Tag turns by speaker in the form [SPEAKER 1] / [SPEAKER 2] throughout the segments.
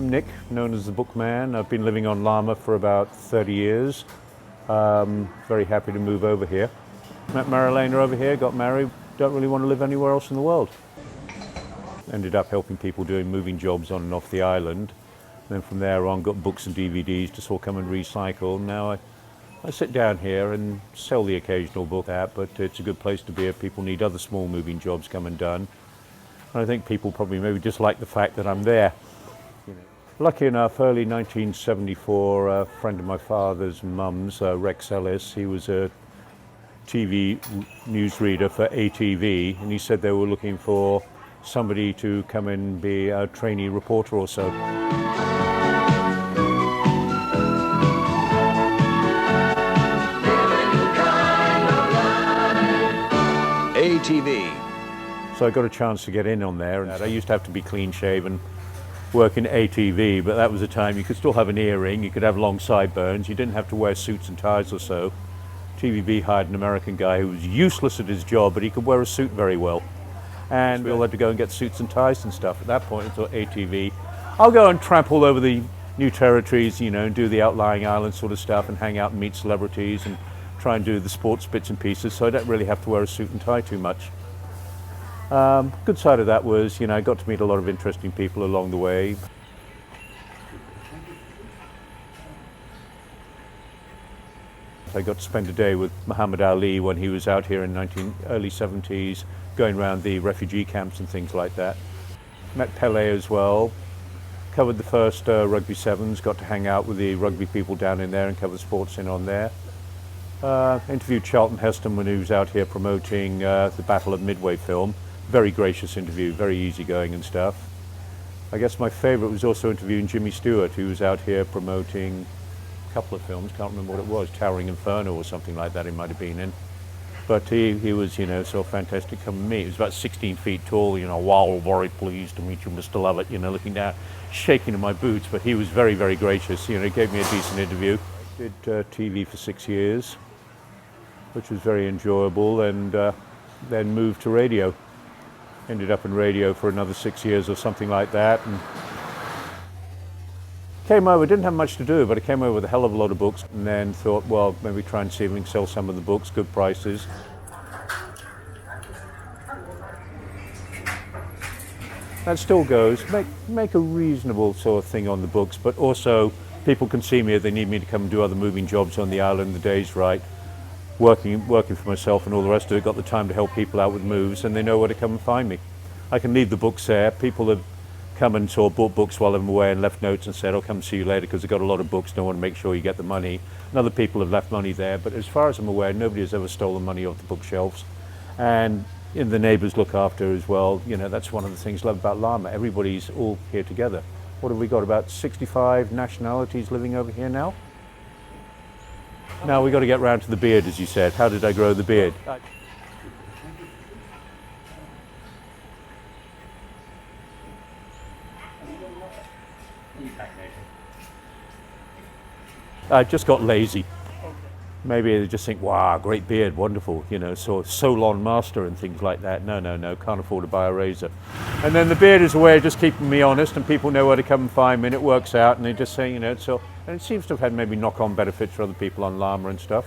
[SPEAKER 1] I'm Nick, known as the Bookman. I've been living on Lamma for about 30 years. Very happy to move over here. Met Marilena over here, got married. Don't really want to live anywhere else in the world. Ended up helping people doing moving jobs on and off the island. Then from there on, got books and DVDs to sort of come and recycle. Now I sit down here and sell the occasional book out, but it's a good place to be if people need other small moving jobs come and done. And I think people probably maybe just like the fact that I'm there. Lucky enough, early 1974, a friend of my father's mum's, Rex Ellis, he was a TV newsreader for ATV, and he said they were looking for somebody to come and be a trainee reporter or so.
[SPEAKER 2] ATV.
[SPEAKER 1] So I got a chance to get in on there, and I used to have to be clean shaven, work in ATV, but that was a time you could still have an earring, you could have long sideburns, you didn't have to wear suits and ties or so. TVB hired an American guy who was useless at his job, but he could wear a suit very well. And we all had to go and get suits and ties and stuff. At that point, I thought ATV, I'll go and tramp all over the new territories, you know, and do the outlying island sort of stuff and hang out and meet celebrities and try and do the sports bits and pieces, so I don't really have to wear a suit and tie too much. Good side of that was, you know, I got to meet a lot of interesting people along the way. I got to spend a day with Muhammad Ali when he was out here in early 70s, going around the refugee camps and things like that. Met Pele as well. Covered the first rugby sevens, got to hang out with the rugby people down in there and cover sports in on there. Interviewed Charlton Heston when he was out here promoting the Battle of Midway film. Very gracious interview, very easygoing and stuff. I guess my favourite was also interviewing Jimmy Stewart, who was out here promoting a couple of films, can't remember what it was, Towering Inferno or something like that he might have been in. But he was, you know, so fantastic coming to meet. He was about 16 feet tall, you know, wow, very pleased to meet you, Mr. Lovett, you know, looking down, shaking in my boots, but he was very, very gracious, you know, he gave me a decent interview. Did TV for 6 years, which was very enjoyable, and then moved to radio. Ended up in radio for another 6 years or something like that, and came over, didn't have much to do, but I came over with a hell of a lot of books, and then thought, well, maybe try and see if we can sell some of the books, good prices. That still goes, make a reasonable sort of thing on the books, but also people can see me if they need me to come and do other moving jobs on the island, the day's right. Working for myself and all the rest of it, got the time to help people out with moves, and they know where to come and find me. I can leave the books there. People have come and sort of bought books while I'm away and left notes and said, I'll come see you later because I've got a lot of books and I want to make sure you get the money. And other people have left money there, but as far as I'm aware, nobody has ever stolen money off the bookshelves. And the neighbours look after as well. You know, that's one of the things I love about Lamma. Everybody's all here together. What have we got, about 65 nationalities living over here now? Now we've got to get round to the beard, as you said. How did I grow the beard? I just got lazy. Maybe they just think, wow, great beard, wonderful, you know, so Solon master and things like that. No, can't afford to buy a razor. And then the beard is a way of just keeping me honest, and people know where to come and find me, and it works out, and they just say, you know, so, and it seems to have had maybe knock-on benefits for other people on Lamma and stuff.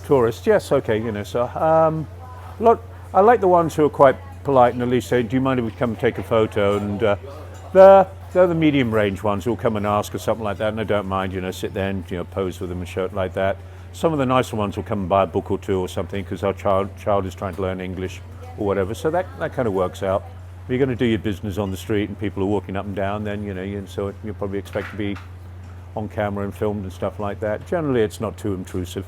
[SPEAKER 1] Tourists, yes, okay, you know, so, I like the ones who are quite polite and at least say, do you mind if we come and take a photo? And they're the medium range ones who'll come and ask or something like that, and I don't mind, you know, sit there and, you know, pose with them and show it like that. Some of the nicer ones will come and buy a book or two or something because our child is trying to learn English or whatever, so that kind of works out. If you're going to do your business on the street and people are walking up and down, then, you know, so you'll probably expect to be on camera and filmed and stuff like that. Generally, it's not too intrusive.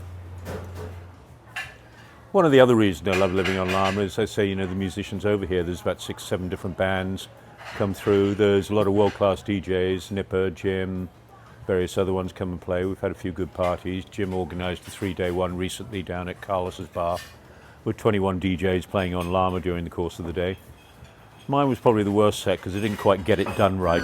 [SPEAKER 1] One of the other reasons I love living on Lamma is, I say, you know, the musicians over here, there's about 6, 7 different bands come through. There's a lot of world-class DJs, Nipper, Jim, various other ones come and play. We've had a few good parties. Jim organised a 3-day one recently down at Carlos's bar with 21 DJs playing on Lamma during the course of the day. Mine was probably the worst set because I didn't quite get it done right.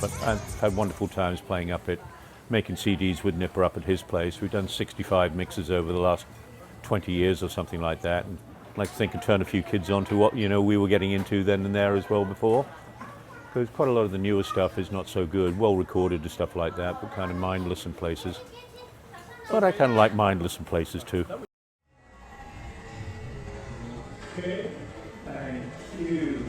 [SPEAKER 1] But I've had wonderful times playing up at making CDs with Nipper up at his place. We've done 65 mixes over the last 20 years or something like that, and I'd like to think and turn a few kids on to what we were getting into then and there as well before. Because quite a lot of the newer stuff is not so good, well recorded and stuff like that, but kind of mindless in places. But I kind of like mindless in places too.
[SPEAKER 3] Okay, thank you.